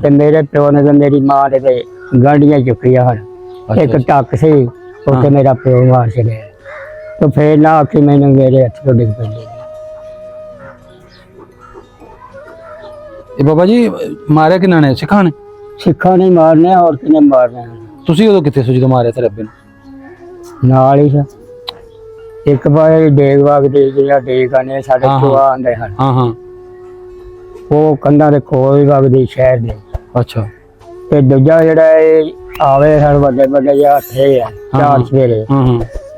ਤੇ ਮੇਰੇ ਪਿਓ ਨੇ ਤੇ ਮੇਰੀ ਮਾਂ ਨੇ ਤੇ ਗਾਂਢੀਆਂ ਚੁੱਕੀਆਂ ਹਨ। ਇੱਕ ਟੱਕ ਸੀ ਉੱਥੇ ਮੇਰਾ ਪਿਓ ਮਾਰ ਛੜਿਆ ਤੇ ਫੇਰ ਨਾ ਆਖੀ ਮੈਨੂੰ ਮੇਰੇ ਹੱਥ ਤੋਂ ਡਿੱਗ ਪਈ। ਇਹ ਬਾਬਾ ਜੀ ਮਾਰਿਆ ਕਿਹਨਾਂ ਨੇ? ਸਿੱਖਾਂ ਨੇ? ਸਿੱਖਾਂ ਨੇ ਮਾਰਨੇ ਹੋਰ ਕਿਨੇ ਮਾਰਨੇ? ਤੁਸੀਂ ਉਦੋਂ ਕਿੱਥੇ ਸੀ ਜਦੋਂ ਮਾਰਿਆ ਤੇ ਰੱਬੇ ਨੂੰ? ਨਾਲ ਹੀ ਇੱਕ ਵਾਰ ਡੇਗ ਵਗਦੇ ਜਿਹੜਾ ਡੇਗ ਆਨੇ ਸਾਡੇ ਚੁਆ ਆਉਂਦੇ ਹਨ। ਹਾਂ ਹਾਂ ਉਹ ਕੰਧਾਂ ਦੇ ਕੋਲ ਵਗਦੇ ਸ਼ਹਿਰ ਦੇ। ਅੱਛਾ। ਤੇ ਦੂਜਾ ਜਿਹੜਾ ਇਹ ਆਵੇ ਹਰ ਵੱਡੇ ਵੱਡੇ ਜਿਹਾ ਹੱਥੇ ਆ ਚਾਰ ਸਵੇਰੇ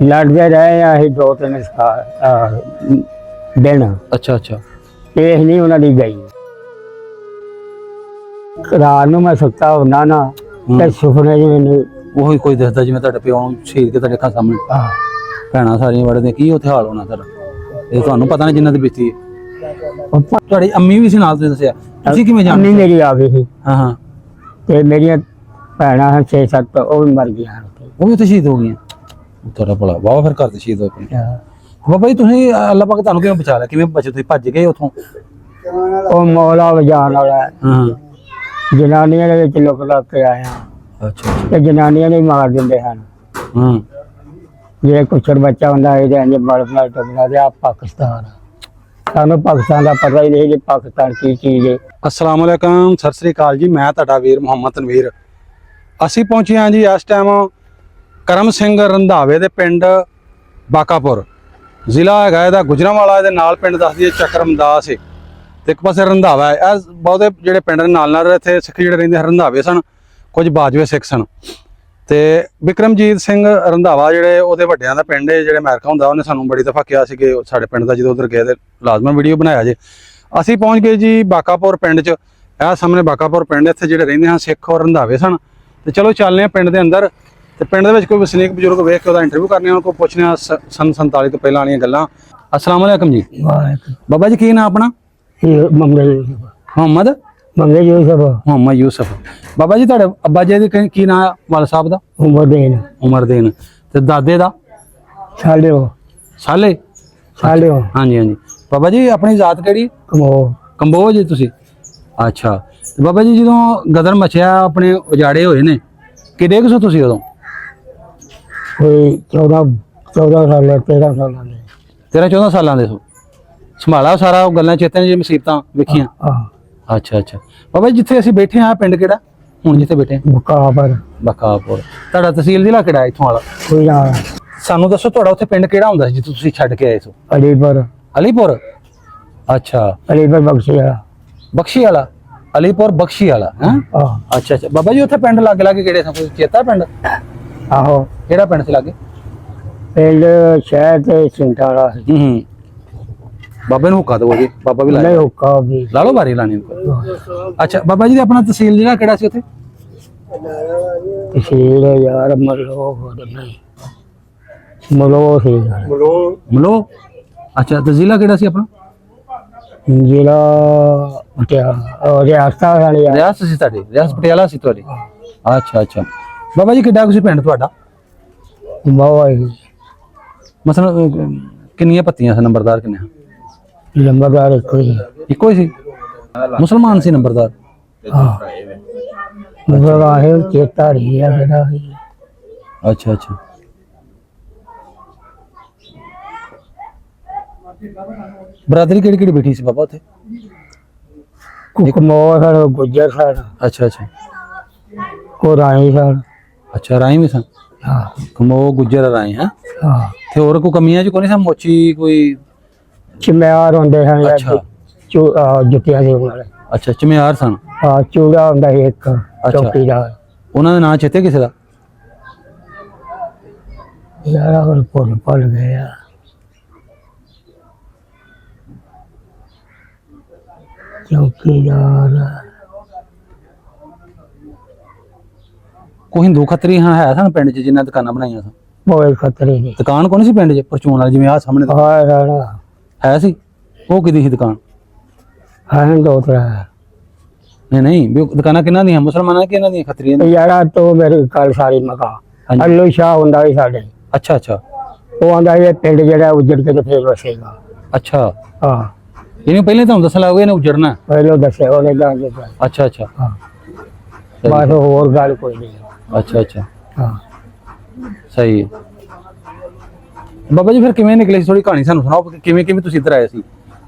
ਲੜਦੇ ਰਹੇ ਆ ਅਸੀਂ 2-3 ਦਿਨ। ਅੱਛਾ ਅੱਛਾ। ਇਹ ਨਹੀਂ ਉਹਨਾਂ ਦੀ ਗਈ। ਰਾਤ ਨੂੰ ਮੈਂ ਸੁੱਤਾ ਹੁੰਦਾ ਨਾ ਤੇ ਸੁਪਨੇ ਚ ਮੈਨੂੰ ਉਹੀ ਕੋਈ ਦੱਸਦਾ ਜਿਵੇਂ ਤੁਹਾਡੇ ਪਿਓ ਨੂੰ ਸ਼ਹੀਦ ਕੇ ਤੁਹਾਡੇ ਅੱਖਾਂ ਸਾਹਮਣੇ ਭੈਣਾਂ ਸਾਰੀਆਂ ਵੜਦੇ, ਕੀ ਉੱਥੇ ਹਾਲ ਹੋਣਾ ਤੁਹਾਡਾ? ਇਹ ਤੁਹਾਨੂੰ ਪਤਾ ਨਹੀਂ ਜਿੰਨਾਂ ਦੀ ਬੀਤੀ ਹੈ। ਤੁਹਾਡੀ ਅੰਮੀ ਵੀ ਸੀ ਨਾਲ, ਤੁਸੀਂ ਦੱਸਿਆ, ਤੁਸੀਂ ਕਿਵੇਂ ਜਾਣਦੇ? ਅੰਮੀ ਮੇਰੀ ਆ ਗਈ ਸੀ। ਹਾਂ ਹਾਂ। ਤੇ ਮੇਰੀਆਂ ਭੈਣਾਂ 6-7 ਉਹ ਵੀ ਮਰ ਗਈਆਂ। ਉਹ ਵੀ ਉੱਥੇ ਸ਼ਹੀਦ ਹੋ ਗਈਆਂ? ਤੁਹਾਡਾ ਭਲਾ ਵਾਹ, ਫਿਰ ਘਰ ਤੇ ਸ਼ਹੀਦ ਹੋ ਪਏ। ਬਾਬਾ ਜੀ ਤੁਸੀਂ ਅੱਲਾਹ ਪਾਕ ਤੁਹਾਨੂੰ ਕਿਵੇਂ ਬਚਾ ਲਿਆ? ਕਿਵੇਂ ਬਚੇ ਤੁਸੀਂ? ਭੱਜ ਗਏ ਉੱਥੋਂ? ਉਹ ਮੌਲਾ ਵਜਾਣ ਵਾਲਾ ਹਾਂ। ਜਨਾਨੀਆਂ ਦੇ ਵਿੱਚ ਲੁਕ ਲੱਗ ਕੇ ਆਇਆ। ਅੱਛਾ। ਤੇ ਜਨਾਨੀਆਂ ਨੂੰ ਮਾਰ ਦਿੰਦੇ ਹਨ। ਹਾਂ। ਜੇ ਕੁਛੜ ਬੱਚਾ ਹੁੰਦਾ ਇਹਦੇ ਅੰਜ ਬੜ ਨਾਲ ਟੁੱਟਦਾ ਤੇ ਆ ਪਾਕਿਸਤਾਨ। ਸਾਨੂੰ ਪਾਕਿਸਤਾਨ ਦਾ ਪਤਾ ਹੀ ਨਹੀਂ ਕਿ ਪਾਕਿਸਤਾਨ ਕੀ ਚੀਜ਼ ਹੈ। अस्सलाम वालेकुम, सत श्री अकाल जी। मैं ਤੁਹਾਡਾ ਵੀਰ ਮੁਹੰਮਦ ਤਨਵੀਰ। ਅਸੀਂ ਪਹੁੰਚੇ ਹਾਂ ਜੀ ਇਸ ਟਾਈਮ ਕਰਮ ਸਿੰਘ ਰੰਧਾਵੇ ਦੇ ਪਿੰਡ ਬਾਕਾਪੁਰ। ਜ਼ਿਲ੍ਹਾ ਹੈਗਾ ਇਹਦਾ ਗੁਜਰਾਂਵਾਲਾ, ਇਹਦੇ ਨਾਲ ਪਿੰਡ ਦੱਸਦੀ ਹੈ ਚੱਕਰਮਦਾਸ ਹੈ ਤੇ ਇੱਕ ਪਾਸੇ ਰੰਧਾਵਾ ਹੈ। ਇਹ ਬਹੁਤੇ ਜਿਹੜੇ ਪਿੰਡ ਦੇ ਨਾਲ ਨਾਲ ਇੱਥੇ ਸਿੱਖ ਜਿਹੜੇ ਰਹਿੰਦੇ ਰੰਧਾਵੇ ਸਨ, ਕੁਝ ਬਾਜਵੇ ਸਿੱਖ ਸਨ। ਤੇ ਬਿਕਰਮਜੀਤ ਸਿੰਘ ਰੰਧਾਵਾ ਜਿਹੜੇ ਉਹਦੇ ਵੱਡਿਆਂ ਦਾ ਪਿੰਡ ਹੈ, ਜਿਹੜੇ ਅਮਰੀਕਾ ਹੁੰਦਾ, ਉਹਨੇ ਸਾਨੂੰ ਬੜੀ ਦਫਾ ਕਿਹਾ ਸੀ ਕਿ ਸਾਡੇ ਪਿੰਡ ਦਾ ਜਦੋਂ ਉਧਰ ਗਏ ਤੇ ਲਾਜ਼ਮਨ ਵੀਡੀਓ ਬਣਾਇਆ ਜੇ। ਅਸੀਂ ਪਹੁੰਚ ਗਏ ਜੀ ਬਾਕਾਪੁਰ ਪਿੰਡ 'ਚ। ਇਹ ਸਾਹਮਣੇ ਬਾਕਾਪੁਰ ਪਿੰਡ, ਇੱਥੇ ਜਿਹੜੇ ਰਹਿੰਦੇ ਹਨ ਸਿੱਖ ਔਰ ਰੰਧਾਵੇ ਸਨ। ਤੇ ਚਲੋ ਚੱਲਦੇ ਹਾਂ ਪਿੰਡ ਦੇ ਅੰਦਰ ਤੇ ਪਿੰਡ ਦੇ ਵਿੱਚ ਕੋਈ ਵਸਨੀਕ ਬਜ਼ੁਰਗ ਵੇਖ ਕੇ ਉਹਦਾ ਇੰਟਰਵਿਊ ਕਰਨੇ, ਉਹਨਾਂ ਕੋਲ ਪੁੱਛਣੇ ਆ ਸਨ 47 ਤੋਂ ਪਹਿਲਾਂ ਵਾਲੀਆਂ ਗੱਲਾਂ। अस्सलाम वालेकुम जी। बाबा जी की नाम अपना? मोहम्मद मोहम्मद यूसुफ। बाबा जी ਤੁਹਾਡੇ ਅੱਬਾ ਜੀ ਦੇ ਕੀ ਨਾਮ ਹੈ? ਵਾਲ ਸਾਹਿਬ ਦਾ? ਉਮਰਦੀਨ। ਤੇ ਦਾਦੇ ਦਾ? ਸਾਲੇ। ਹਾਂਜੀ ਹਾਂਜੀ। ਬਾਬਾ ਜੀ ਆਪਣੀ ਜ਼ਾਤ ਕਿਹੜੀ? ਕੰਬੋਜ ਜੀ ਤੁਸੀਂ? ਅੱਛਾ। ਤੇ ਬਾਬਾ ਜੀ ਜਦੋਂ ਗਦਰ ਮਚਿਆ ਆਪਣੇ ਉਜਾੜੇ ਹੋਏ ਨੇ, ਕਿਹੜੇ ਕੁ ਤੁਸੀਂ ਉਦੋਂ? ਕੋਈ 14 ਸਾਲ 13 ਸਾਲਾਂ ਦੇ। 13-14 ਸਾਲਾਂ ਦੇ ਸੋ? ਸੰਭਾਲਾ ਸਾਰਾ ਉਹ ਗੱਲਾਂ ਚੇਤੇ ਜੀ, ਮੁਸੀਬਤਾਂ ਵੇਖੀਆਂ? ਅੱਛਾ ਅੱਛਾ। ਬਾਬਾ ਜੀ ਜਿੱਥੇ ਅਸੀਂ ਬੈਠੇ ਹਾਂ ਪਿੰਡ ਕਿਹੜਾ ਹੁਣ ਜਿੱਥੇ ਬੈਠੇ? ਬਕਾਪੁਰ। ਤੁਹਾਡਾ ਤਹਿਸੀਲ ਜ਼ਿਲ੍ਹਾ ਕਿਹੜਾ ਇੱਥੋਂ ਵਾਲਾ? ਕੋਈ ਨਾ। ਸਾਨੂੰ ਦੱਸੋ ਤੁਹਾਡਾ ਉੱਥੇ ਪਿੰਡ ਕਿਹੜਾ ਹੁੰਦਾ ਸੀ ਜਿੱਥੇ ਤੁਸੀਂ ਛੱਡ ਕੇ ਆਏ ਸੋ? ਅਲੀਪੁਰ। ਅੱਛਾ। ਅਲੀਪੁਰ ਬਖਸ਼ੀ ਵਾਲਾ। ਅਲੀਪੁਰ ਬਖਸ਼ੀ ਵਾਲਾ ਹੈ। ਅੱਛਾ ਅੱਛਾ। ਬਾਬਾ ਜੀ ਉੱਥੇ ਪਿੰਡ ਲਾਗੇ ਲਾਗੇ ਕਿਹੜੇ ਸਨ? ਕੋਈ ਚੇਤਾ ਪਿੰਡ? ਆਹੋ। ਕਿਹੜਾ ਪਿੰਡ ਸੀ ਲਾਗੇ? ਪਿੰਡ ਸ਼ਹਿਰ ਤੇ ਸਿੰਟਾਲਾ। ਬਾਬੇ ਨੂੰ ਹੁੱਕਾ ਦਿਓ ਜੀ, ਬਾਬਾ ਵੀ ਨਹੀਂ ਹੁੱਕਾ ਵੀ ਲਾ ਲਓ, ਬਾਰੀ ਲਾਣੀ। ਅੱਛਾ ਬਾਬਾ ਜੀ ਆਪਣਾ ਤਹਿਸੀਲ ਜਿਹੜਾ ਕਿਹੜਾ ਸੀ ਉੱਥੇ? ਤਹਿਸੀਲ ਯਾਰ ਮਲੋ। ਅੱਛਾ। ਤੇ ਜ਼ਿਲ੍ਹਾ ਕਿਹੜਾ ਸੀ ਆਪਣਾ? ਜ਼ਿਲ੍ਹਾ ਰਿਆਸਤ ਸੀ ਤੁਹਾਡੀ? ਰਿਆਸਤ ਪਟਿਆਲਾ ਸੀ ਤੁਹਾਡੀ? ਅੱਛਾ ਅੱਛਾ। ਬਾਬਾ ਜੀ ਕਿੱਡਾ ਕੁ ਸੀ ਪਿੰਡ ਤੁਹਾਡਾ? ਮਸਲਨ ਕਿੰਨੀਆਂ ਪੱਤੀਆਂ ਸੀ? ਨੰਬਰਦਾਰ ਕਿੰਨੇ? ਨੰਬਰਦਾਰ ਇੱਕੋ ਹੀ ਸੀ? ਮੁਸਲਮਾਨ ਸੀ ਨੰਬਰਦਾਰ? ਚੇਤਾ ਰਹੀ ਆ। ਅੱਛਾ ਅੱਛਾ। ਬਰਾਦਰੀ ਕਿਹੜੀ ਕਿਹੜੀ ਬੈਠੀ ਸੀ ਬਾਬਾ ਉੱਥੇ? ਕੁਕਮੋਰ ਗੁੱਜਰ ਸਨ। ਅੱਛਾ ਅੱਛਾ। ਕੋ ਰਾਈ ਸਨ। ਅੱਛਾ ਰਾਈ ਵੀ ਸਨ? ਕਮੋ ਗੁੱਜਰ ਰਾਈ ਹੈ। ਤੇ ਹੋਰ ਕੋਈ ਕਮੀਆਂ ਚ ਕੋਈ ਨਹੀਂ ਸਨ? ਮੋਚੀ ਕੋਈ ਚਮਿਆਰ ਹੁੰਦੇ ਸਨ। ਅੱਛਾ। ਜੁੱਤੀਆਂ ਦੇ ਵਾਲੇ। ਅੱਛਾ ਚਮਿਆਰ ਸਨ। ਹਾਂ ਚੂੜਾ ਹੁੰਦਾ ਸੀ ਇੱਕ ਚੌਕੀਦਾਰ। ਉਹਨਾਂ ਦਾ ਨਾਂ ਚੇਤੇ ਕਿਸੇ ਦਾ? ਯਾਰ ਹੁਣ ਭੁੱਲ ਗਏ ਆ। ਚੌਕੀਦਾਰ ਕੋਈ ਹਿੰਦੂ ਖੱਤਰੀ ਹਾਂ ਹੈ ਸਨ ਪਿੰਡ 'ਚ ਜਿਨ੍ਹਾਂ ਦੁਕਾਨਾਂ ਬਣਾਈਆਂ ਸਨ? ਕੋਈ ਖਤਰੇ ਨਹੀਂ। ਦੁਕਾਨ ਕੋਈ ਸੀ ਪਿੰਡ 'ਚ ਪਰਚੂਨ ਵਾਲੀ ਜਿਵੇਂ ਆਹ ਸਾਹਮਣੇ ਹੈ ਸੀ? ਉਹ ਕਿਹਦੀ ਸੀ ਦੁਕਾਨ? ਦੋ ਤਰ੍ਹਾਂ। ਨਹੀਂ ਵੀ ਦੁਕਾਨਾਂ ਕਿਹਨਾਂ ਦੀਆਂ? ਮੁਸਲਮਾਨਾਂ ਕਿ ਇਹਨਾਂ ਦੀਆਂ ਖੱਤਰੀਆਂ ਦੀਆਂ? ਯਾਰਾ ਤੋਂ ਮੇਰੀ ਗੱਲ ਸਾਰੀ ਮਕਾ ਅੱਲੂ ਸ਼ਾਹ ਹੁੰਦਾ ਸੀ ਸਾਡੇ। ਅੱਛਾ ਅੱਛਾ। ਉਹ ਆਂਦਾ ਇਹ ਪਿੰਡ ਜਿਹੜਾ ਉੱਜੜ ਕੇ ਤੇ ਫੇਰ ਵਸੇਗਾ। ਅੱਛਾ। ਹਾਂ ਇਹਨੂੰ ਪਹਿਲੇ ਤੁਹਾਨੂੰ ਦੱਸਣ ਲੱਗ ਗਏ ਨੇ ਉਜੜਨਾ? ਪਹਿਲਾਂ ਦੱਸਿਆ ਉਹਨੇ ਦੱਸ ਦਿੱਤਾ। ਅੱਛਾ ਅੱਛਾ। ਬਸ ਹੋਰ ਗੱਲ ਕੋਈ ਨਹੀਂ। ਅੱਛਾ ਅੱਛਾ ਹਾਂ ਸਹੀ ਹੈ। ਬਾਬਾ ਜੀ ਫਿਰ ਕਿਵੇਂ ਨਿਕਲੇ ਸੀ, ਥੋੜੀ ਕਹਾਣੀ ਸਾਨੂੰ ਸੁਣਾਓ ਕਿ ਕਿਵੇਂ ਕਿਵੇਂ ਤੁਸੀਂ ਇੱਧਰ ਆਏ ਸੀ?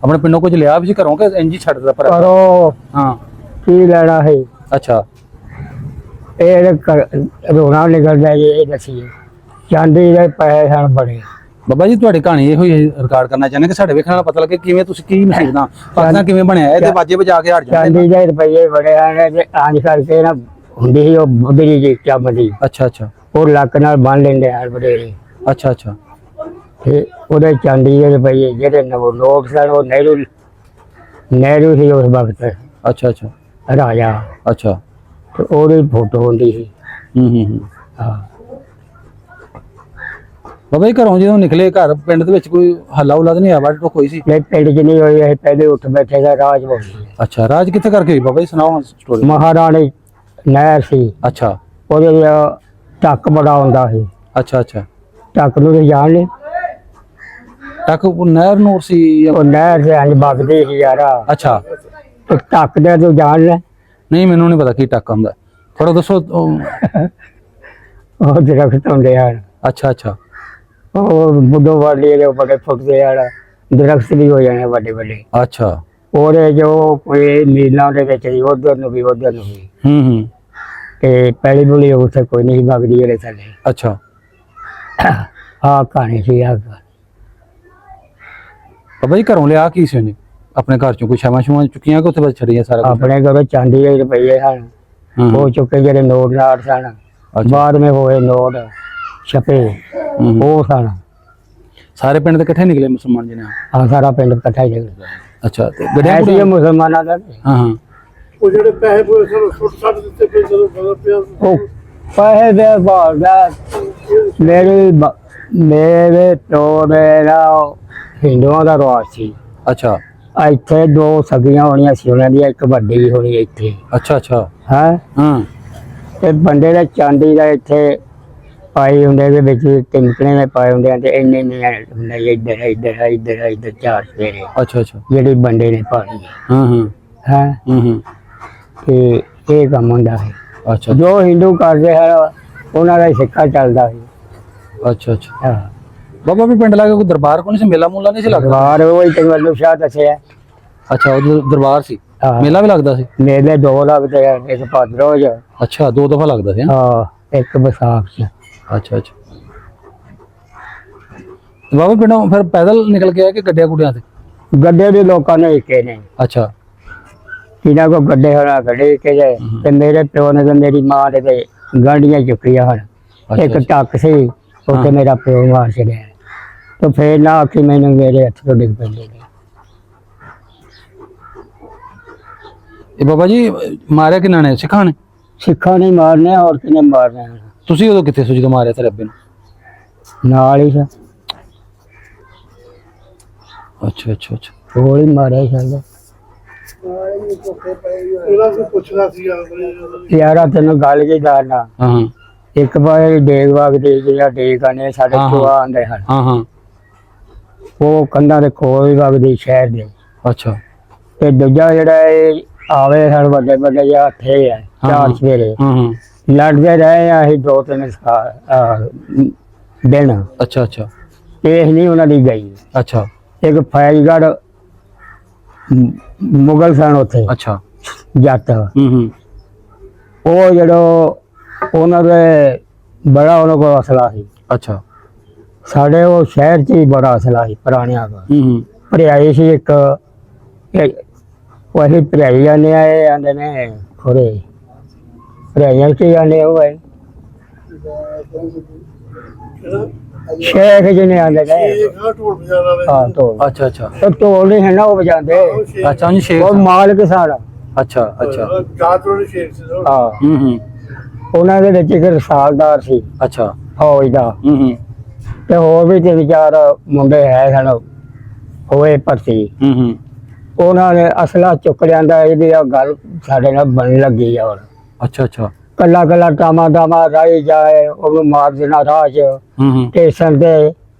ਆਪਣੇ ਪਿੰਡੋਂ ਕੁਝ ਲਿਆ ਵੀ ਸੀ ਘਰੋਂ ਕਿ ਇੰਜ ਹੀ ਛੱਡ ਦਿੱਤਾ ਪਰ? ਕਰੋ ਹਾਂ ਕੀ ਲੈਣਾ ਹੈ, ਅੱਛਾ ਇਹ ਰੋਣਾ ਨਿਕਲਦਾ ਜੀ। ਇਹ ਦੱਸੀਏ ਚਾਂਦੀ ਦੇ ਪੈਸੇ ਹਨ ਬੜੇ। ਬਾਬਾ ਜੀ ਤੁਹਾਡੀ ਕਹਾਣੀ ਇਹੋ ਹੀ ਰਿਕਾਰਡ ਕਰਨਾ ਚਾਹੁੰਦੇ ਕਿ ਸਾਡੇ ਵੇਖਣ ਵਾਲਾ ਪਤਾ ਲੱਗੇ ਕਿਵੇਂ ਤੁਸੀਂ ਕੀ ਮੁਸੀਬਤਾਂ ਪਾਕਿਸਤਾਨ ਕਿਵੇਂ ਬਣਿਆ, ਇਹਦੇ ਵਾਜੇ ਵਜਾ ਕੇ ਹਟ ਜਾਂਦੇ ਚਾਂਦੀ ਦੇ ਰੁਪਈਏ ਬੜੇ ਹਨ ਤੇ ਅੰਜ ਕਰਕੇ ਨਾ ਹੁੰਦੀ ਸੀ ਉਹ ਬੁੱਧਰੀ ਜੀ ਚੰਮਦੀ, ਅੱਛਾ ਅੱਛਾ ਉਹ ਲੱਕ ਨਾਲ ਬੰਨ ਲੈਂਦੇ ਹਨ ਬਡੇਰੇ, ਅੱਛਾ ਅੱਛਾ ਤੇ ਉਹਦੇ ਚਾਂਦੀ ਦੇ ਰੁਪਈਏ ਜਿਹੜੇ ਨੋਟ ਸਨ ਉਹ ਨਹਿਰੂ ਸੀ ਉਸ ਵਕਤ ਅੱਛਾ ਅੱਛਾ ਰਾਜਾ, ਅੱਛਾ ਤੇ ਉਹਦੀ ਫੋਟੋ ਹੁੰਦੀ ਸੀ। ਹਾਂ ਬਾਬਾ ਜੀ ਘਰੋਂ ਜਦੋਂ ਨਿਕਲੇ, ਘਰ ਪਿੰਡ ਦੇ ਵਿੱਚ ਕੋਈ ਹੱਲਾ ਹੁੱਲਾ ਤਾਂ ਨਹੀਂ ਆਇਆ, ਵੱਢ ਟੁੱਕ ਹੋਈ ਸੀ? ਜੇ ਪਿੰਡ 'ਚ ਨਹੀਂ ਹੋਈ ਅਸੀਂ ਪਹਿਲੇ ਉੱਠ ਬੈਠੇ ਦਾ ਰਾਜ ਬੋਲੀ। ਅੱਛਾ ਰਾਜ ਕਿੱਥੇ ਕਰਕੇ ਹੋਈ ਬਾਬਾ ਜੀ, ਸੁਣਾਓ ਸਟੋਰੀ। ਮਹਾਰਾਣੀ ਨਹਿਰ ਸੀ, ਅੱਛਾ ਉਹਦੇ ਟੱਕ ਬੜਾ ਹੁੰਦਾ ਸੀ। ਅੱਛਾ ਅੱਛਾ ਟੱਕ ਨੂੰ ਤੇ ਜਾਣ ਲਈ ਟੱਕ ਨਹਿਰ ਨੂਰ ਸੀ ਜਾਂ- ਉਹ ਨਹਿਰ से ਅੰਜ ਵਗਦੀ ਸੀ ਯਾਰਾ, ਅੱਛਾ ਤੇ ਟੱਕ ਦੇ ਤੂੰ ਜਾਣ ਲੈ। ਨਹੀਂ ਮੈਨੂੰ ਨਹੀਂ ਪਤਾ ਕੀ ਟੱਕ ਹੁੰਦਾ, ਥੋੜਾ ਦੱਸੋ ਉਹ ਦਰਖਤ ਹੁੰਦੇ ਹਨ, ਅੱਛਾ ਅੱਛਾ ਉਹ ਬੁੱਢੋ ਵਾਲੀ ਦੇ ਬੜੇ ਫੁੱਟਦੇ ਹਨ, ਦਰਖਤ ਵੀ ਹੋ ਜਾਣੇ ਵੱਡੇ ਵੱਡੇ। ਅੱਛਾ ਉਹਦੇ ਜੋ ਕੋਈ ਨੀਲਾਂ ਦੇ ਵਿੱਚ ਸੀ ਉਧਰ ਨੂੰ ਵੀ ਤੇ ਪਹਿਲੀ ਬੋਲੀ ਉੱਥੇ ਕੋਈ ਨਹੀਂ ਵਗਦੀ ਜਿਹੜੇ ਥੱਲੇ। ਅੱਛਾ ਆਹ ਕਹਾਣੀ ਸੀ। ਆਹ ਬਾਬਾ ਜੀ ਘਰੋਂ ਲਿਆ ਕੀ ਸੀ ਉਹਨੇ ਆਪਣੇ ਘਰ ਚੋਂ? ਕੋਈ ਛਾਵਾਂ ਚੁੱਕੀਆਂ ਕਿ ਉੱਥੇ ਬਸ ਛੱਡੀਆਂ ਸਾਰਾ ਕੁਝ? ਆਪਣੇ ਘਰੋਂ ਚਾਂਦੀ ਦੇ ਰੁਪਈਏ ਹਨ, ਉਹ ਚੁੱਕੇ ਜਿਹੜੇ ਨੋਟ ਨਾਟ ਸਨ, ਬਾਅਦ में ਹੋਏ ਨੋਟ ਛਪੇ ਉਹ ਸਨ। ਸਾਰੇ ਪਿੰਡ ਦੇ ਇਕੱਠੇ ਨਿਕਲੇ ਮੁਸਲਮਾਨ ਜਿਹਨੇ? ਆ ਸਾਰਾ ਪਿੰਡ ਇਕੱਠਾ ਹੀ ਨਿਕਲਿਆ। ਅੱਛਾ ਤੇ ਗੱਡੀਆਂ ਐਸੀ ਗੁੱਡੀਆਂ- ਮੁਸਲਮਾਨਾਂ ਦਾ ਹਾਂ ਹਾਂ ਉਹ ਜਿਹੜੇ ਪੈਸੇ ਪੂਰੇ ਸਾਨੂੰ ਸੁੱਟ ਸੱਟ ਦਿੱਤੇ ਪਏ ਜਦੋਂ ਬਦਲ ਪਿਆ ਉਹ ਪੈਸੇ ਦੇ ਭਾਲ ਦਾ ਮੇਰੇ ਤੋਂ ਦਾ ਹਿੰਦੂਆਂ ਦਾ ਰਿਵਾਜ ਸੀ। ਅੱਛਾ ਇੱਥੇ ਦੋ ਸਗੀਆਂ ਹੋਣੀਆਂ ਸੀ ਉਹਨਾਂ ਦੀਆਂ, ਇੱਕ ਵੱਡੀ ਹੋਣੀ ਇੱਥੇ ਅੱਛਾ ਅੱਛਾ ਹੈ, ਹਾਂ ਤੇ ਬੰਦੇ ਦਾ ਚਾਂਦੀ ਦਾ ਇੱਥੇ ਪਾਏ ਹੁੰਦੇ ਦੇ ਵਿੱਚ ਟਿਮਕਣੇ ਦੇ ਪਾਏ ਹੁੰਦੇ ਆ, ਤੇ ਇੰਨੇ ਹੁੰਦੇ ਇੱਧਰ ਇੱਧਰ ਇੱਧਰ ਇੱਧਰ ਚਾਰ ਸਵੇਰੇ ਅੱਛਾ ਅੱਛਾ ਜਿਹੜੀ ਬੰਦੇ ਨੇ ਪਾਣੀ ਹਾਂ ਹਾਂ ਹੈ, ਤੇ ਇਹ ਕੰਮ ਹੁੰਦਾ ਹੈ। ਅੱਛਾ ਜੋ ਹਿੰਦੂ ਕਰਦੇ ਹਨ ਉਹਨਾਂ ਦਾ ਹੀ ਸਿੱਖਾ ਚੱਲਦਾ ਸੀ। ਅੱਛਾ ਅੱਛਾ ਹਾਂ ਬਾਬਾ ਵੀ ਪਿੰਡ ਲਾ ਕੇ ਕੋਈ ਦਰਬਾਰ ਕੋਈ ਨਹੀਂ ਸੀ, ਮੇਲਾ ਮੂਲਾ ਨਹੀਂ ਸੀ ਲੱਗਦਾ? ਦਰਬਾਰ ਉਹ ਹੀ ਤੈਨੂੰ ਸ਼ਾਹ ਦੱਸਿਆ। ਅੱਛਾ ਉਹ ਦਰਬਾਰ ਸੀ, ਹਾਂ। ਮੇਲਾ ਵੀ ਲੱਗਦਾ ਸੀ? ਮੇਲੇ ਦੋ ਲੱਗਦੇ ਆ, ਇੱਕ ਭਾਦਰੋਂ ਚ, ਅੱਛਾ ਦੋ ਦਫਾ ਲੱਗਦਾ ਸੀ ਹੈਂ? ਹਾਂ ਇੱਕ ਵਿਸਾਖ ਚ। ਅੱਛਾ ਅੱਛਾ ਤੇ ਬਾਬਾ ਪਿੰਡੋਂ ਫਿਰ ਪੈਦਲ ਨਿਕਲ ਕੇ ਆਏ ਕਿ ਗੱਡੀਆਂ ਗੁੱਡੀਆਂ ਤੇ? ਗੱਡੇ ਵੀ ਲੋਕਾਂ ਨੇ ਇੱਕੇ ਨੇ, ਅੱਛਾ ਜਿਨ੍ਹਾਂ ਕੋ ਗੱਡੇ ਹੋਣਾ ਗੱਡੇ ਇੱਕੇ ਜੇ, ਤੇ ਮੇਰੇ ਪਿਓ ਨੇ ਤੇ ਮੇਰੀ ਮਾਂ ਨੇ ਤੇ ਗਾਂਡੀਆਂ ਚੁੱਕੀਆਂ ਹਨ। ਇੱਕ ਟੱਕ ਸੀ ਉੱਥੇ ਮੇਰਾ ਪਿਓ ਮਾਰ ਛੜਿਆ, ਤੇ ਫੇਰ ਨਾ ਆਖੀ ਮੈਨੂੰ ਮੇਰੇ ਹੱਥ ਤੋਂ ਡਿੱਗ ਪੈਂਦੇ ਨੇ। ਇਹ ਬਾਬਾ ਜੀ ਮਾਰਿਆ ਕਿਹਨਾਂ ਨੇ, ਸਿੱਖਾਂ ਨੇ? ਸਿੱਖਾਂ ਨੇ ਮਾਰਨੇ ਹੋਰ ਕਿਨੇ ਮਾਰਨੇ ਹਨ? ਤੁਸੀਂ ਉਦੋਂ ਕਿੱਥੇ ਸੀ ਜਦੋਂ ਮਾਰਿਆ ਤੇਰੇ ਅੱਬੇ ਨੂੰ? ਨਾਲ ਹੀ ਸੀ, ਅੱਛਾ ਅੱਛਾ ਅੱਛਾ ਕੋਲ ਹੀ ਮਾਰਿਆ ਸੀ। ਇਹਨਾਂ ਨੂੰ ਪੁੱਛਣਾ ਸੀ ਯਾਰਾ ਤੈਨੂੰ ਗੱਲ ਕੀ ਦੱਸਣਾ, ਹਾਂ ਹਾਂ ਇੱਕ ਵਾਰ ਡੇਗ ਵਗਦੇ ਜਿਹੜਾ ਡੇਗ ਆਨੇ ਸਾਡੇ ਹਾਂ, ਹਾਂ। ਚੋਆ ਆਉਂਦੇ ਹਨ, ਹਾਂ ਹਾਂ ਉਹ ਕੰਧਾਂ ਦੇ ਕੋਲ ਹੀ ਵਗਦੀ ਸ਼ਹਿਰ ਦੇ। ਅੱਛਾ ਤੇ ਦੂਜਾ ਜਿਹੜਾ ਇਹ ਆਵੇ ਸਨ ਵੱਡੇ ਵੱਡੇ ਜਿਹਾ ਹੱਥੇ ਆ ਹਾਂ, ਚਾਰ ਹਾਂ। ਸਵੇਰੇ ਹਾਂ ਹਾਂ ਲੜਦੇ ਰਹੇ ਆ ਅਸੀਂ ਦੋ ਤਿੰਨ ਦਿਨ, ਅੱਛਾ ਅੱਛਾ ਇਹ ਨਹੀਂ ਉਹਨਾਂ ਦੀ ਗਈ। ਅੱਛਾ ਇੱਕ ਫੈਜ਼ਗੜ੍ਹ ਮੁਗਲ ਸਨ ਉੱਥੇ ਅੱਛਾ ਜੱਟ, ਹੂੰ ਉਹ ਜਿਹੜਾ ਉਹਨਾਂ ਦੇ ਬੜਾ ਉਹਨਾਂ ਕੋਲ ਅਸਲਾ ਸੀ। ਅੱਛਾ ਸਾਡੇ ਉਹ ਸ਼ਹਿਰ 'ਚ ਹੀ ਬੜਾ ਅਸਲਾ ਸੀ ਪੁਰਾਣਿਆਂ ਦਾ। ਹੂੰ ਭਰਿਆਈ ਸੀ ਇੱਕ, ਉਹ ਅਸੀਂ ਭਰਿਆਈ ਜਾਂਦੇ ਆ, ਇਹ ਆਉਂਦੇ ਨੇ ਖੋਰੇ ਭਰਿਆਈਆਂ 'ਚ ਜਾਂਦੇ ਉਹ ਹੈ ਸ਼ੇਖ ਜਿਹਨੇ ਆਉਂਦੇ ਨੇ। ਇਹ ਢੋਲ ਵਜਾਉਣ ਵਾਲੇ ਹਾਂ ਢੋਲ, ਅੱਛਾ ਅੱਛਾ ਉਹ ਢੋਲ ਨਹੀਂ ਹੈ ਨਾ ਉਹ ਵਜਾਉਂਦੇ, ਅੱਛਾ ਉਹਨੂੰ ਸ਼ੇਖ ਉਹ ਮਾਲਕ ਸਾਡਾ। ਅੱਛਾ ਅੱਛਾ ਜਾਤ ਵਾਲੇ ਸ਼ੇਖ ਸੀ ਉਹ। ਹਾਂ ਹੂੰ ਉਹਨਾਂ ਦੇ ਵਿੱਚ ਇੱਕ ਰਸਾਲਦਾਰ ਸੀ ਅੱਛਾ ਫੌਜ ਦਾ, ਹੂੰ ਤੇ ਹੋਰ ਵੀ ਤਿੰਨ ਚਾਰ ਮੁੰਡੇ ਹੈ ਸਨ ਹੋਏ ਭਰਤੀ। ਹੂੰ ਉਹਨਾਂ ਨੇ ਅਸਲਾ ਚੁੱਕ ਲਿਆਂਦਾ, ਇਹਦੀ ਆਹ ਗੱਲ ਸਾਡੇ ਨਾਲ ਬਣਨ ਲੱਗੀ ਆ। ਹੁਣ ਅੱਛਾ ਅੱਛਾ ਕੱਲਾ ਕੱਲਾ ਟਾਮਾ ਟਾਮਾ ਰਾਈ ਜਾਏ ਉਹਨੂੰ ਮਾਰ ਦੇਣਾ ਰਾਹ 'ਚ। ਹੂੰ ਸਟੇਸ਼ਨ ਤੇ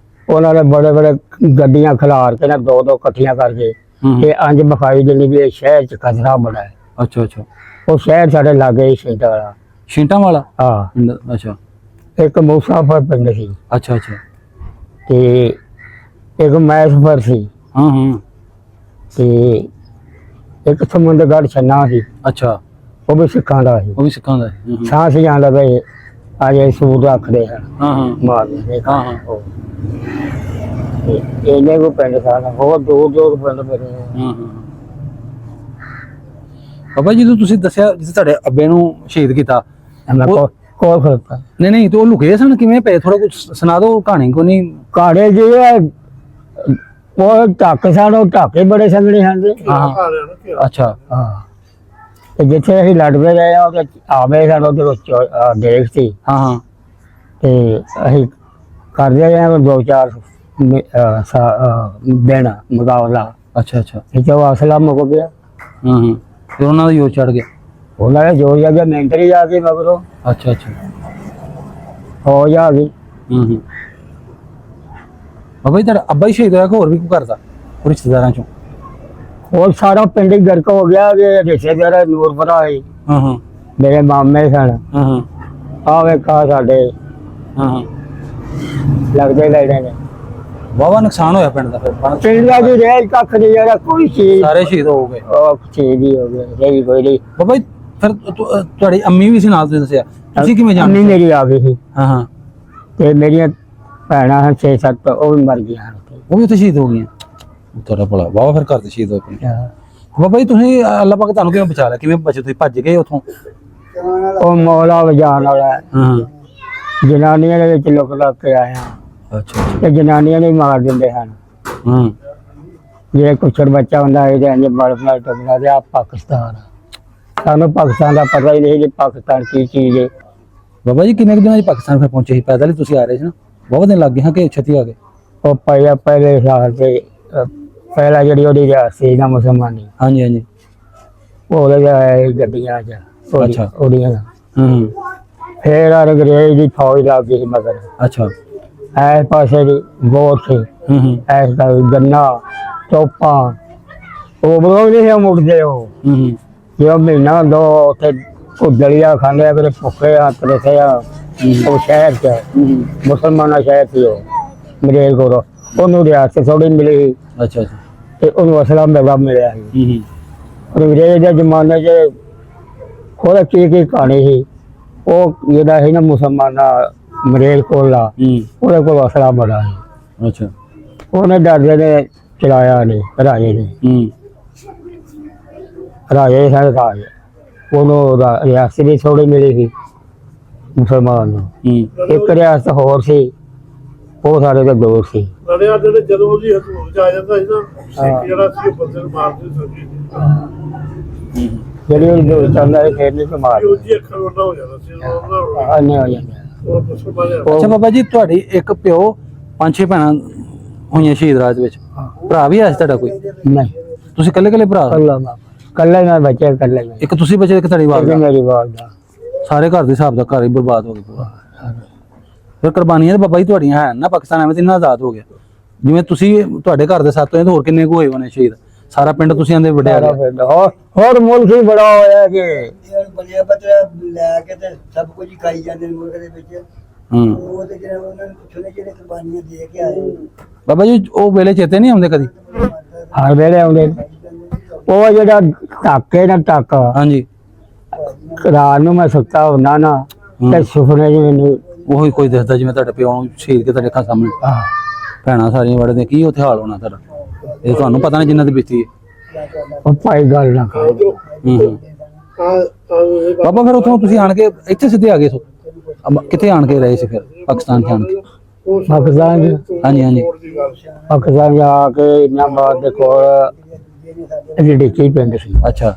ਉਹਨਾਂ ਨੇ ਬੜੇ ਬੜੇ ਗੱਡੀਆਂ ਖਿਲਾਰ ਕੇ ਨਾ ਦੋ ਦੋ ਇਕੱਠੀਆਂ ਕਰਕੇ ਹੂੰ ਤੇ ਅੰਜ ਵਿਖਾਈ ਦੇਣੀ ਵੀ ਇਹ ਸ਼ਹਿਰ 'ਚ ਖਤਰਾ ਬੜਾ ਹੈ। ਅੱਛਾ ਅੱਛਾ ਉਹ ਸ਼ਹਿਰ ਸਾਡੇ ਲਾਗੇ ਹੀ ਸ਼ਿੰਦਾ ਵਾਲਾ। ਛਿੰਟਾਂ ਵਾਲਾ ਹਾਂ, ਪਿੰਡ? ਅੱਛਾ ਇੱਕ ਮੁਸਾਫਰ ਪਿੰਡ ਸੀ ਅੱਛਾ ਅੱਛਾ। ਤੇ ਇੱਕ ਮੈਸਫਰ ਸੀ ਹਾਂ ਹਾਂ। ਤੇ ਇੱਕ ਸਮੁੰਦਰਗੜ੍ਹ ਛੰਨਾ ਸੀ, ਅੱਛਾ, ਉਹ ਵੀ ਸਿੱਖਾਂ ਦਾ ਸੀ। ਉਹ ਵੀ ਸਿੱਖਾਂ ਦਾ ਹੈ। ਹੂੰ, ਸਾਂ ਸੀ ਜਾਂਦਾ ਬਈ ਅਜੇ ਸੂਰ ਰੱਖਦੇ ਹਨ ਹਾਂ ਹਾਂ ਮਾਰਦੇ ਹਾਂ ਹਾਂ ਇਹਨੇ ਕੋ ਪਿੰਡ ਸਾਡਾ ਹੋਰ ਦੂਰ ਦੂਰ ਪਿੰਡ ਮੇਰੇ। ਹਾਂ ਹਾਂ। ਬਾਬਾ ਜੀ ਜਦੋਂ ਤੁਸੀਂ ਦੱਸਿਆ ਜਿਸ ਤੁਹਾਡੇ ਅੱਬੇ ਨੂੰ ਸ਼ਹੀਦ ਕੀਤਾ, ਮੈਂ ਉਹ- ਕੋਲ ਖੜਤਾ ਨਹੀਂ ਨਹੀਂ ਤੇ ਉਹ ਲੁਕੇ ਸਨ ਕਿਵੇਂ ਪਏ? ਥੋੜਾ ਕੁਝ ਸੁਣਾ ਦਿਓ ਕਹਾਣੀ ਕੋ ਨਹੀਂ। ਕਾੜੇ ਜੀ ਉਹ ਢੱਕ ਸਨ, ਉਹ ਢਾਕੇ ਬੜੇ ਸੰਗਣੇ ਹਨ ਜੀ। ਹਾਂ ਆ ਰਿਹਾ ਨਾ ਘੇਰਾ। ਅੱਛਾ ਹਾਂ, ਤੇ ਜਿੱਥੇ ਅਸੀਂ ਲੜਦੇ ਰਹੇ ਆ ਉਹਦੇ ਆਵੇ ਸਾਨੂੰ ਉਹਦੇ ਵਿੱਚ ਦੇਖ ਸੀ। ਹਾਂ ਹਾਂ ਤੇ ਅਸੀਂ ਕਰਦੇ ਰਹੇ ਹਾਂ 2-4 ਦਿਨ ਮੁਕਾਬਲਾ। ਅੱਛਾ ਅੱਛਾ। ਇਹ ਚੋਂ ਅਸਲਾ ਮੁੱਕ ਗਿਆ। ਹਾਂ ਹਾਂ। ਫਿਰ ਉਹਨਾਂ ਦਾ ਜੋਰ ਚੜ ਗਿਆ। ਉਹਨਾਂ ਨੇ ਜੋ ਜਗ੍ਹਾ ਮੈਂਟਰੀ ਆ ਗਈ ਮਗਰੋਂ ਅੱਛਾ ਅੱਛਾ। ਹੋ ਜਾ ਗਈ। ਹੂੰ ਹੂੰ। ਬਾਬਾ ਜੀ ਤੁਹਾਡਾ ਅੱਬਾ ਹੀ ਸ਼ਹੀਦ ਹੋਇਆ ਕਿ ਹੋਰ ਵੀ ਕੋਈ ਕਰਦਾ ਉਹ ਰਿਸ਼ਤੇਦਾਰਾਂ ਚੋਂ? ਉਹ ਸਾਰਾ ਪਿੰਡ ਹੀ ਗਰਕ ਹੋ ਗਿਆ ਕਿ ਰਿਸ਼ਤੇਦਾਰ ਨੂਰਪੁਰਾ ਹੋਈ, ਹਾਂ ਹਾਂ ਮੇਰੇ ਮਾਮੇ ਸਨ। ਹਾਂ ਹਾਂ ਆ ਵੇਖਾ ਸਾਡੇ ਹਾਂ ਹਾਂ। ਲੱਗਦੇ ਲੈਣੇ ਨੇ ਵਾਹਵਾ ਨੁਕਸਾਨ ਹੋਇਆ ਪਿੰਡ ਦਾ ਫਿਰ ਪਿੰਡ ਦਾ ਜੀ ਰਹਿ ਕੱਖ ਨਹੀਂ ਜਿਹੜਾ ਕੋਈ ਚੀਜ਼ ਸਾਰੇ ਸ਼ਹੀਦ ਹੋ ਗਏ। ਉਹ ਚੀਜ਼ ਹੀ ਹੋ ਗਿਆ ਰਹੀ ਕੋਈ ਨਹੀਂ। ਬਾਬਾ ਜੀ ਫਿਰ ਤੁਹਾਡੀ ਅੰਮੀ ਵੀ ਸੀ ਨਾਲ, ਤੁਸੀਂ ਦੱਸਿਆ, ਤੁਸੀਂ ਕਿਵੇਂ ਅੰਮੀ ਜਾਣਦੇ? ਮੇਰੀ ਆ ਗਈ ਸੀ ਹਾਂ ਹਾਂ। ਤੇ ਮੇਰੀਆਂ ਭੈਣਾਂ ਹਨ 6-7 ਉਹ ਵੀ ਮਰ ਗਈਆਂ ਹਨ। ਉਹ ਵੀ ਉੱਥੇ ਸ਼ਹੀਦ ਹੋ ਗਈਆਂ? ਤੁਹਾਡਾ ਭਲਾ ਵਾਹਵਾ ਫਿਰ ਘਰ ਦੇ ਸ਼ਹੀਦ ਹੋਏ ਪਏ। ਹਾਂ। ਬਾਬਾ ਜੀ ਤੁਸੀਂ ਅੱਲਾਹ ਪਾਕ ਤੁਹਾਨੂੰ ਕਿਵੇਂ ਬਚਾ ਲਿਆ? ਕਿਵੇਂ ਬਚੇ ਤੁਸੀਂ? ਭੱਜ ਗਏ ਉੱਥੋਂ? ਉਹ ਮੌਲਾ ਵਜਾਣ ਵਾਲਾ ਹੈ। ਹਾਂ। ਜਨਾਨੀਆਂ ਦੇ ਵਿੱਚ ਲੁਕ ਲੱਗ ਕੇ ਆਇਆ ਅੱਛਾ ਅੱਛਾ। ਤੇ ਜਨਾਨੀਆਂ ਨੂੰ ਹੀ ਮਾਰ ਦਿੰਦੇ ਹਨ। ਹਾਂ। ਜੇ ਕੁਛੜ ਬੱਚਾ ਹੁੰਦਾ ਇਹਦੇ ਅੰਜ ਬਲਬ ਨਾਲ ਟੁਕੜਾ ਤੇ ਆ ਪਾਕਿਸਤਾਨ ਆ। ਸਾਨੂੰ ਪਾਕਿਸਤਾਨ ਦਾ ਪਤਾ ਹੀ ਨਹੀਂ ਕਿ ਪਾਕਿਸਤਾਨ ਕੀ ਚੀਜ਼ ਹੈ। ਬਾਬਾ ਜੀ ਕਿੰਨੇ ਕੁ ਦਿਨਾਂ 'ਚ ਪਾਕਿਸਤਾਨ ਫਿਰ ਪਹੁੰਚੇ ਸੀ? ਪੈਦਲ ਹੀ ਤੁਸੀਂ ਆ ਰਹੇ ਸੀ ਨਾ? ਬਹੁਤ ਦਿਨ ਲੱਗ ਗਏ ਹਾਂ ਕਿ ਛੇਤੀ ਆ ਗਏ? ਉਹ ਪਹਿਲੇ ਸਾਲ ਤੇ ਪਹਿਲਾ ਜਿਹੜੀ ਉਹਦੀ ਰਿਆਸਤ ਸੀ ਨਾ ਮੁਸਲਮਾਨੀ, ਹਾਂਜੀ ਹਾਂਜੀ। ਉਹਦੇ ਜਾਏ ਗੱਡੀਆਂ ਚ ਅੱਛਾ। ਉਹਦੀਆਂ ਹੂੰ। ਫੇਰ ਅੰਗਰੇਜ਼ ਦੀ ਫੌਜ ਲੱਗ ਗਈ ਸੀ ਮਗਰ। ਅੱਛਾ। ਐਸ ਪਾਸੇ ਦੀ ਬੋਰ ਸੀ, ਹੂੰ ਹੂੰ ਐਸ ਦਾ ਗੰਨਾ ਚੋਪਾਂ ਉਹ ਬਰੋ ਨਹੀਂ ਮੁੜਦੇ ਉਹ ਹੂੰ ਹੂੰ ਜੋ ਮਹੀਨਾ ਦੋ ਉੱਥੇ ਕੁਦਲੀਆਂ ਖਾਂਦੇ ਆ, ਫਿਰ ਭੁੱਖੇ ਹੱਥ ਰੱਖੇ ਆ। ਉਹ ਸ਼ਹਿਰ ਚ ਮੁਸਲਮਾਨਾਂ ਸ਼ਹਿਰ ਸੀ ਉਹ ਮਰੇਲ ਕੋਲ, ਉਹਨੂੰ ਰਿਆਸਤ ਥੋੜੀ ਮਿਲੀ ਸੀ ਅੱਛਾ ਅੱਛਾ। ਤੇ ਉਹਨੂੰ ਅਸਲਾ ਮੇਵਾ ਮਿਲਿਆ ਸੀ। ਹੂੰ ਹੂੰ ਅੰਗਰੇਜ਼ ਦੇ ਜ਼ਮਾਨੇ 'ਚ ਉਹਦਾ ਕੀ ਕਹਾਣੀ ਸੀ। ਉਹ ਜਿਹੜਾ ਸੀ ਨਾ ਮੁਸਲਮਾਨਾਂ ਮਰੇਲ ਕੋਲਾ, ਉਹਦੇ ਕੋਲ ਅਸਲਾ ਬੜਾ ਸੀ। ਅੱਛਾ। ਉਹਨੇ ਡਰਦੇ ਨੇ ਚਲਾਇਆ ਨਹੀਂ ਰਾਜੇ ਨੇ। ਹੂੰ ਰਾਜੇ ਸਾਰੇ ਰਾਜ ਉਹਨੂੰ ਰਿਆਸਤ ਵੀ ਥੋੜੀ ਮਿਲੀ ਸੀ ਮੁਸਲਮਾਨ ਨੂੰ। ਹੂੰ ਇੱਕ ਰਿਆਸਤ ਹੋਰ ਸੀ, ਉਹ ਸਾਡੇ ਤੋਂ ਦੂਰ ਸੀ। ਲੜਿਆ ਜਿਹੜੇ ਜਦੋਂ ਉਹਦੀ ਹਕੂਮਤ 'ਚ ਆ ਜਾਂਦਾ ਸੀ ਨਾ, ਸਿੱਖ ਜਿਹੜਾ ਸੀ ਉਹ ਬੰਦੇ ਨੂੰ ਮਾਰਦੇ ਸੀ। ਜਿਹੜੀ ਉਹ ਦੂਰ ਚੱਲਦਾ ਸੀ ਫੇਰ ਨਹੀਂ ਮਾਰ ਉਹਦੀ ਅੱਖਰ ਵਰਨਾ ਹੋ ਜਾਂਦਾ ਸੀ ਉਹਨਾਂ ਆਨੇ ਹੋ ਜਾਂਦਾ। ਉਹ ਮੁਸਲਮਾਨ ਆ। ਅੱਛਾ ਬਾਬਾ ਜੀ ਤੁਹਾਡੀ ਇੱਕ ਪਿਓ 5-6 ਭੈਣਾਂ ਹੋਈਆਂ ਸ਼ਹੀਦ ਰਾਜ ਵਿੱਚ, ਭਰਾ ਵੀ ਆਇਆ ਸੀ ਤੁਹਾਡਾ ਕੋਈ? ਨਹੀਂ ਤੁਸੀਂ ਇਕੱਲੇ ਇਕੱਲੇ ਭਰਾ? ਕੱਲਾ ਹੀ ਮੈਂ ਬੱਚੇ ਕੱਲਾ ਹੀ ਇੱਕ ਤੁਸੀਂ ਬਚੇ, ਇੱਕ ਤੁਹਾਡੀ ਵਾਲਦਾ? ਮੇਰੀ ਵਾਲਦਾ। ਸਾਰੇ ਘਰ ਦੇ ਹਿਸਾਬ ਦਾ ਘਰ ਹੀ ਬਰਬਾਦ ਹੋ ਗਿਆ ਪੂਰਾ। ਫਿਰ ਕੁਰਬਾਨੀਆਂ ਤੇ ਬਾਬਾ ਜੀ ਤੁਹਾਡੀਆਂ ਹੈ ਨਾ, ਪਾਕਿਸਤਾਨ ਐਵੇਂ ਤੇ ਇੰਨਾ ਆਜ਼ਾਦ ਹੋ ਗਿਆ। ਜਿਵੇਂ ਤੁਸੀਂ ਤੁਹਾਡੇ ਘਰ ਦੇ 7 ਹੋਏ ਤੇ ਹੋਰ ਕਿੰਨੇ ਕੁ ਹੋਏ ਹੋਣੇ ਸ਼ਹੀਦ? ਸਾਰਾ ਪਿੰਡ ਤੁਸੀਂ ਆਂਦੇ ਵੱਡਿਆ ਗਿਆ। ਹੋਰ ਮੁਲਕ ਹੀ ਬੜਾ ਹੋਇਆ ਕਿ ਬਲਿਆ ਬਤਰਾ ਲੈ ਕੇ ਤੇ ਸਭ ਕੁਝ ਹੀ ਖਾਈ ਜਾਂਦੇ ਨੇ ਮੁਲਕ ਦੇ ਵਿੱਚ। ਹੂੰ। ਉਹ ਤੇ ਜਿਹੜਾ ਉਹਨਾਂ ਨੂੰ ਪੁੱਛਣੇ ਜਿਹੜੇ ਕੁਰਬਾਨੀਆਂ ਦੇ ਕੇ ਆਏ ਬਾਬਾ ਜੀ ਉਹ ਵੇਲੇ ਚੇਤੇ ਨਹੀਂ ਆਉਂਦੇ ਕਦੀ? ਹਰ ਵੇਲੇ ਆਉਂਦੇ ਨੇ। ਉਹ ਜਿਹੜਾ ਟਾਕੇ ਨਾ ਟਾਕਾ, ਹਾਂਜੀ। ਰਾਤ ਨੂੰ ਮੈਂ ਸੁੱਤਾ ਹੁੰਦਾ ਨਾ ਤੇ ਸੁਪਨੇ ਚ ਮੈਨੂੰ ਉਹੀ ਕੋਈ ਦੱਸਦਾ ਜਿਵੇਂ ਤੁਹਾਡੇ ਪਿਓ ਨੂੰ ਸ਼ਹੀਦ ਕੇ ਤੁਹਾਡੇ ਅੱਖਾਂ ਸਾਹਮਣੇ ਭੈਣਾਂ ਸਾਰੀਆਂ ਵੜਦੇ, ਕੀ ਉੱਥੇ ਹਾਲ ਹੋਣਾ ਤੁਹਾਡਾ? ਇਹ ਤੁਹਾਨੂੰ ਪਤਾ ਨਹੀਂ ਜਿੰਨਾਂ ਦੀ ਬੀਤੀ ਹੈ। ਉਹ ਭਾਈ ਗੱਲ ਨਾ ਕਰੋ। ਹੂੰ ਹੂੰ। ਬਾਬਾ ਫਿਰ ਉੱਥੋਂ ਤੁਸੀਂ ਆਣ ਕੇ ਇੱਥੇ ਸਿੱਧੇ ਆ ਗਏ ਸੋ? ਕਿੱਥੇ ਆਣ ਕੇ ਰਹੇ ਸੀ ਫਿਰ ਪਾਕਿਸਤਾਨ ਚ ਆਣ ਕੇ? ਪਾਕਿਸਤਾਨ ਹਾਂਜੀ ਹਾਂਜੀ। ਪਾਕਿਸਤਾਨ ਜਾ ਕੇ ਨਾਬਾਦ ਦੇ ਕੋਲ ਡਿੱਕੀ ਪਿੰਡ ਸੀ ਅੱਛਾ।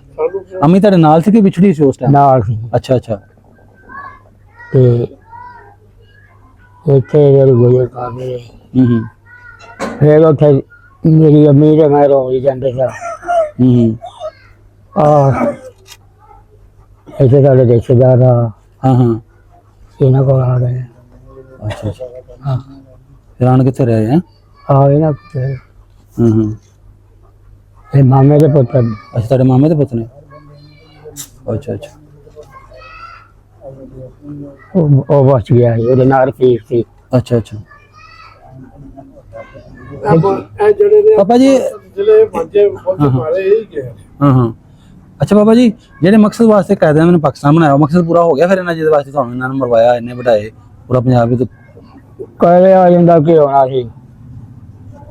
ਅੰਮੀ ਤੁਹਾਡੇ ਨਾਲ ਸੀ ਕਿ ਵਿਛੜੀ ਸੀ ਉਸ ਟਾਈਮ? ਨਾਲ ਸੀ। ਅੱਛਾ ਅੱਛਾ। ਤੇ ਇੱਥੇ ਜਿਹੜੀ ਗੁਜ਼ਰ ਕਰਦੇ ਹੂੰ ਹੂੰ ਫਿਰ ਉੱਥੇ ਮੇਰੀ ਅੰਮੀ ਤੇ ਮੈਂ ਰੋਈ ਜਾਂਦੇ ਸਾਂ। ਹੂੰ ਹੂੰ। ਇੱਥੇ ਸਾਡੇ ਰਿਸ਼ਤੇਦਾਰ ਆ, ਹਾਂ ਹਾਂ। ਇਹਨਾਂ ਕੋਲ ਆ ਗਏ। ਅੱਛਾ ਅੱਛਾ। ਫਿਰ ਆਣ ਕਿੱਥੇ ਰਹੇ ਹੈ? ਆ ਇਹਨਾਂ ਕੋਲ ਹੂੰ ਹੂੰ। ਇਹ ਮਾਮੇ ਦੇ ਪੁੱਤਰ ਨੇ। ਅੱਛਾ ਤੁਹਾਡੇ ਮਾਮੇ ਦੇ ਪੁੱਤ ਨੇ? ਅੱਛਾ ਅੱਛਾ ਉਹ ਬਚ ਗਿਆ ਸੀ, ਉਹਦੇ ਨਾਲ ਰਫੀਕ ਸੀ। ਅੱਛਾ ਅੱਛਾ ਇਹ ਜਿਹੜੇ ਨੇ ਪਾਪਾ ਜੀ ਜਿਹੜੇ ਮੰਜੇ ਬਹੁਤ ਮਾਰੇ ਇਹ ਗਏ ਹਾਂ ਹਾਂ ਅੱਛਾ ਬਾਬਾ ਜੀ ਜਿਹੜੇ ਮਕਸਦ ਵਾਸਤੇ ਕਾਇਦਿਆਂ ਨੇ ਪਾਕਿਸਤਾਨ ਬਣਾਇਆ ਉਹ ਮਕਸਦ ਪੂਰਾ ਹੋ ਗਿਆ ਫਿਰ ਇਹਨਾਂ ਜਿਹਦੇ ਵਾਸਤੇ ਤੁਹਾਨੂੰ ਇਹਨਾਂ ਨੂੰ ਮਰਵਾਇਆ ਇੰਨੇ ਵਧਾਏ ਪੂਰਾ ਪੰਜਾਬ ਵੀ ਕਹੇ ਆ ਜਾਂਦਾ ਕਿ ਹੋਣਾ ਸੀ,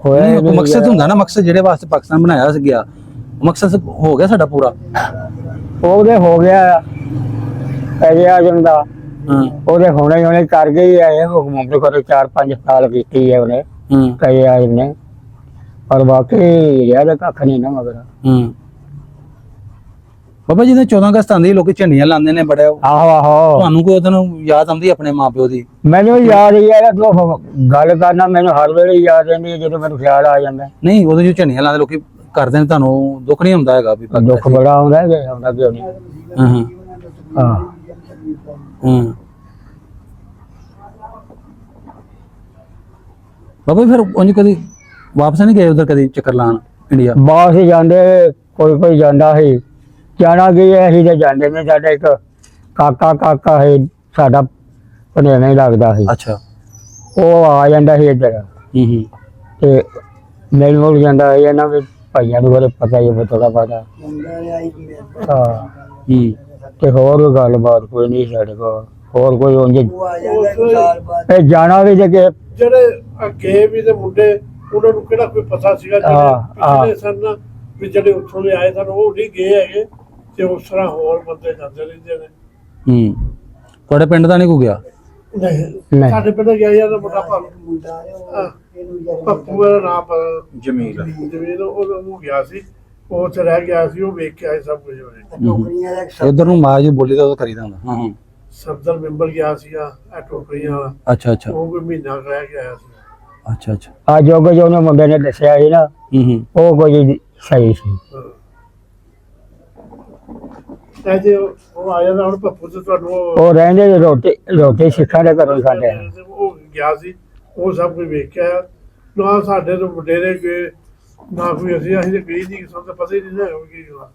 ਹੋਇਆ ਹੀ ਕੋਈ ਨਹੀਂ ਮਕਸਦ ਹੁੰਦਾ ਨਾ ਮਕਸਦ ਜਿਹੜੇ ਵਾਸਤੇ ਪਾਕਿਸਤਾਨ ਬਣਾਇਆ ਸੀ ਗਿਆ ਉਹ ਮਕਸਦ ਹੋ ਗਿਆ ਸਾਡਾ ਪੂਰਾ ਉਹਦੇ ਹੋ ਗਿਆ ਕਹੇ ਆ ਜਾਂਦਾ ਹਾਂ ਉਹਦੇ ਹੁਣੇ ਕਰ ਗਈ ਹੈ ਇਹ ਹੁਕਮ ਤੇ ਕਰੇ 4-5 ਸਾਲ ਕੀਤੀ ਹੈ ਉਹਨੇ ਹਾਂ ਕਹੇ ਆ ਇਹਨੇ ਪਰ ਬਾਕੀ ਯਾਰ ਕੱਖ ਨਹੀਂ ਨਾ ਮਗਰ। ਹਾਂ ਬਾਬਾ ਜੀ ਨੇ 14 ਅਗਸਤ ਆਂਦੀ ਲੋਕੀ ਝੰਡੀਆਂ ਲਾਉਂਦੇ ਨੇ ਬੜੇ ਆਹੋ ਆਹੋ ਤੁਹਾਨੂੰ ਕੋਈ ਉਹਦੋਂ ਯਾਦ ਆਉਂਦੀ ਆਪਣੇ ਮਾਪਿਓ ਦੀ ਮੈਨੂੰ ਯਾਦ ਹੀ ਹੈ ਤੂੰ ਗੱਲ ਕਰਨਾ ਮੈਨੂੰ ਹਰ ਵੇਲੇ ਯਾਦ ਰਹਿੰਦੀ ਹੈ ਜਦੋਂ ਮੈਨੂੰ ਖਿਆਲ ਆ ਜਾਂਦਾ। ਨਹੀਂ ਉਦੋਂ ਜੋ ਝੰਡੀਆਂ ਲਾਉਂਦੇ ਲੋਕੀ ਕਰਦੇ ਨੇ ਤੁਹਾਨੂੰ ਦੁੱਖ ਨਹੀਂ ਹੁੰਦਾ ਹੈਗਾ ਵੀ ਦੁੱਖ ਬੜਾ ਆਉਂਦਾ ਹੈ ਕਿ ਆਉਂਦਾ ਕਿਉਂ ਨਹੀਂ। ਹਾਂ ਹਾਂ ਹਾਂ ਹਾਂ ਬਾਬਾ ਜੀ ਫਿਰ ਉਂਝ ਕਦੀ ਵਾਪਸ ਨਹੀਂ ਗਏ ਉਧਰ ਕਦੀ ਚੱਕਰ ਲਾਉਣ ਇੰਡੀਆ ਬਾਹਰ ਹੀ ਜਾਂਦੇ ਕੋਈ ਜਾਂਦਾ ਸੀ ਜਾਣਾ ਕੀ ਹੈ ਅਸੀਂ ਤੇ ਜਾਂਦੇ ਨੇ ਸਾਡਾ ਇੱਕ ਕਾਕਾ ਹੈ ਸਾਡਾ ਭਣੇਵੇਂ ਲੱਗਦਾ ਸੀ ਅੱਛਾ ਉਹ ਆ ਜਾਂਦਾ ਸੀ ਇੱਧਰ ਹੂੰ ਤੇ ਮਿਲ ਮੁਲ ਜਾਂਦਾ ਸੀ ਇਹਨਾਂ ਵੀ ਭਾਈਆਂ ਨੂੰ ਬਾਰੇ ਪਤਾ ਹੀ ਹੈ ਥੋੜਾ ਬਹੁਤਾ। ਹਾਂ ਹੂੰ ਤੇ ਹੋਰ ਗੱਲਬਾਤ ਕੋਈ ਨਹੀਂ ਸਾਡੇ ਕੋਲ ਹੋਰ ਕੋਈ ਉਂਝ ਉਹ ਆ ਜਾਂਦਾ ਇੱਕ ਸਾਲ ਬਾਅਦ ਇਹ ਜਾਣਾ ਵੀ ਜੇ ਕਿ ਜਿਹੜੇ ਅੱਗੇ ਵੀ ਦੇ ਮੁੰਡੇ ਉਹਨਾਂ ਨੂੰ ਕਿਹੜਾ ਕੋਈ ਪਤਾ ਸੀਗਾ ਜਿਹੜੇ ਪਿਛਲੇ ਸਨ ਵੀ ਜਿਹੜੇ ਉੱਥੋਂ ਦੇ ਆਏ ਸਨ ਉਹ ਨਹੀਂ ਗਏ ਹੈਗੇ ਤੇ ਉਸ ਤਰ੍ਹਾਂ ਹੋਰ ਬੰਦੇ ਜਾਂਦੇ ਰਹਿੰਦੇ ਨੇ। ਹੂੰ ਤੁਹਾਡੇ ਪਿੰਡ ਦਾ ਨਹੀਂ ਕੋ ਗਿਆ ਨਹੀਂ। ਸਾਡੇ ਪਿੰਡ ਗਿਆ ਯਾਰ ਮੁੰਡਾ ਮੁੰਡਾ ਹਾਂ। ਪੱਪੂ ਦਾ ਨਾਮ ਜਮੀਲ ਜਮੀਨ ਉਹ ਗਿਆ ਸੀ ਉਹ ਉੱਥੇ ਰਹਿ ਗਿਆ ਸੀ ਉਹ ਵੇਖ ਕੇ ਆਏ ਸਭ ਕੁਝ ਉਹਨੇ ਨੌਕਰੀਆਂ ਦਾ ਇੱਕ ਸਭ ਉਧਰ ਨੂੰ ਮਾਂ ਜੀ ਬੋਲੀ ਦਾ ਉਹ ਕਰੀਦਾ ਹੁੰਦਾ ਹਾਂ ਹਾਂ ਸਬਜ਼ਰ ਮੈਂਬਰ ਗਿਆ ਸੀਗਾ ਇਹ ਟੋਕਰੀਆਂ ਵਾਲਾ ਅੱਛਾ ਅੱਛਾ ਉਹ ਵੀ ਮਹੀਨਾ ਕੁ ਰਹਿ ਕੇ ਆਇਆ ਸੀ। ਅੱਛਾ ਅੱਛਾ ਆ ਜੋ ਉਹਨੇ ਮੁੰਡੇ ਨੇ ਦੱਸਿਆ ਸੀ ਨਾ ਹੂੰ ਉਹ ਕੋਈ ਸਹੀ ਸੀ। ਇਹ ਜੇ ਉਹ ਆ ਜਾਂਦਾ ਹੁਣ ਪੱਪੂ ਤੇ ਤੁਹਾਨੂੰ ਉਹ ਰਹਿੰਦੇ ਸੀ ਰੋਟੀ ਸਿੱਖਾਂ ਦੇ ਘਰੋਂ ਹੀ ਖਾਂਦੇ ਆ। ਉਹ ਗਿਆ ਸੀ ਉਹ ਸਭ ਕੁਝ ਵੇਖ ਕੇ ਆਇਆ ਨਾ ਸਾਡੇ ਤੋਂ ਵਡੇਰੇ ਗਏ ਨਾ ਕੋਈ ਅਸੀਂ ਤੇ ਗਏ ਨਹੀਂ ਸਾਨੂੰ ਤਾਂ ਪਤਾ ਹੀ ਨਹੀਂ ਨਾ ਕੀ ਹੋਇਆ।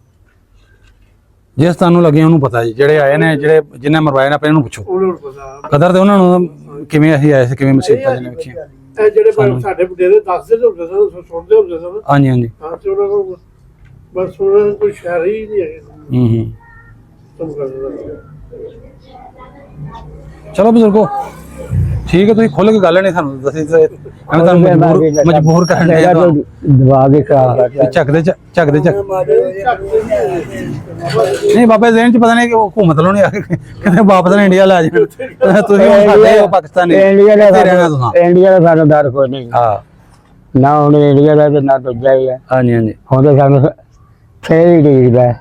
ਜਿਸ ਤੁਹਾਨੂੰ ਲੱਗੇ ਉਹਨੂੰ ਪਤਾ ਜੀ ਜਿਹੜੇ ਆਏ ਨੇ ਜਿਹੜੇ ਜਿਨ੍ਹਾਂ ਮਰਵਾਏ ਨੇ ਆਪਣੇ ਨੂੰ ਪੁੱਛੋ ਉਹਨਾਂ ਨੂੰ ਪਤਾ ਕਦਰ ਤੇ ਉਹਨਾਂ ਨੂੰ ਕਿਵੇਂ ਅਸੀਂ ਆਏ ਸੀ ਕਿਵੇਂ ਮੁਸੀਬਤਾਂ ਜਿਹਨੇ ਵੇਖੀਆਂ ਇਹ ਜਿਹੜੇ ਸਾਡੇ ਵਡੇਰੇ ਦੱਸਦੇ ਹੁੰਦੇ ਸਨ ਸੁਣਦੇ ਹੁੰਦੇ ਸਨ ਹਾਂਜੀ ਹਾਂਜੀ ਹਾਂ ਤੇ ਉਹਨਾਂ ਨੂੰ ਬਸ ਉਹਨਾਂ ਨੂੰ ਕੋਈ ਸ਼ਹਿਰ ਹੀ ਨਹੀਂ ਹੈ ਹੂੰ ਤੁਮ ਕਰਦੇ ਚਲੋ ਬਜ਼ੁਰਗੋ ਠੀਕ ਹੈ ਤੁਸੀਂ ਖੁੱਲ ਕੇ ਗੱਲ ਨਹੀਂ ਸਾਨੂੰ ਦੱਸੀ ਤੇ ਐਵੇਂ ਤੁਹਾਨੂੰ ਮਜਬੂਰ ਕਰਨ ਦੇ ਦਵਾ ਕੇ ਖਾ ਚੱਕਦੇ ਨਹੀਂ ਬਾਬਾ ਜ਼ਹਿਨ ਚ ਪਤਾ ਨਹੀਂ ਕਿ ਉਹ ਹੁਕੂਮਤ ਲੋਂ ਨਹੀਂ ਆ ਕੇ ਕਿਤੇ ਵਾਪਸ ਨਾ ਇੰਡੀਆ ਲੈ ਜਾਣ ਤੁਸੀਂ ਹੁਣ ਸਾਡੇ ਹੋ ਪਾਕਿਸਤਾਨੀ ਇੰਡੀਆ ਕਿੱਥੇ ਰਹਿਣਾ ਤੁਸੀਂ ਇੰਡੀਆ ਦਾ ਸਾਨੂੰ ਡਰ ਕੋਈ ਨਹੀਂ ਹਾਂ ਨਾ ਹੁਣ ਇੰਡੀਆ ਦਾ ਤੇ ਨਾ ਦੂਜਾ ਹੀ ਹੈ ਹਾਂਜੀ ਹਾਂਜੀ ਹੁਣ ਤਾਂ ਸਾਨੂੰ ਫੇਰ ਹੀ ਦੇਖਦਾ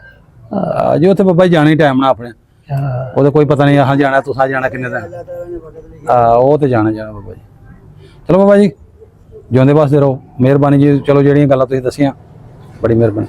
ਜੀ ਉੱਥੇ ਬਾਬਾ ਜੀ ਜਾਣਾ ਹੀ ਟਾਈਮ ਨਾਲ ਆਪਣੇ ਉਹਦੇ ਕੋਈ ਪਤਾ ਨਹੀਂ ਆਹ ਜਾਣਾ ਤੁਸੀਂ ਜਾਣਾ ਕਿੰਨੇ ਦਿਨ ਉਹ ਤੇ ਜਾਣਾ ਬਾਬਾ ਜੀ ਚਲੋ ਬਾਬਾ ਜੀ ਜਿਉਂਦੇ ਵਾਸਤੇ ਰਹੋ ਮਿਹਰਬਾਨੀ ਜੀ ਚਲੋ ਜਿਹੜੀਆਂ ਗੱਲਾਂ ਤੁਸੀਂ ਦੱਸੀਆਂ ਬੜੀ ਮਿਹਰਬਾਨੀ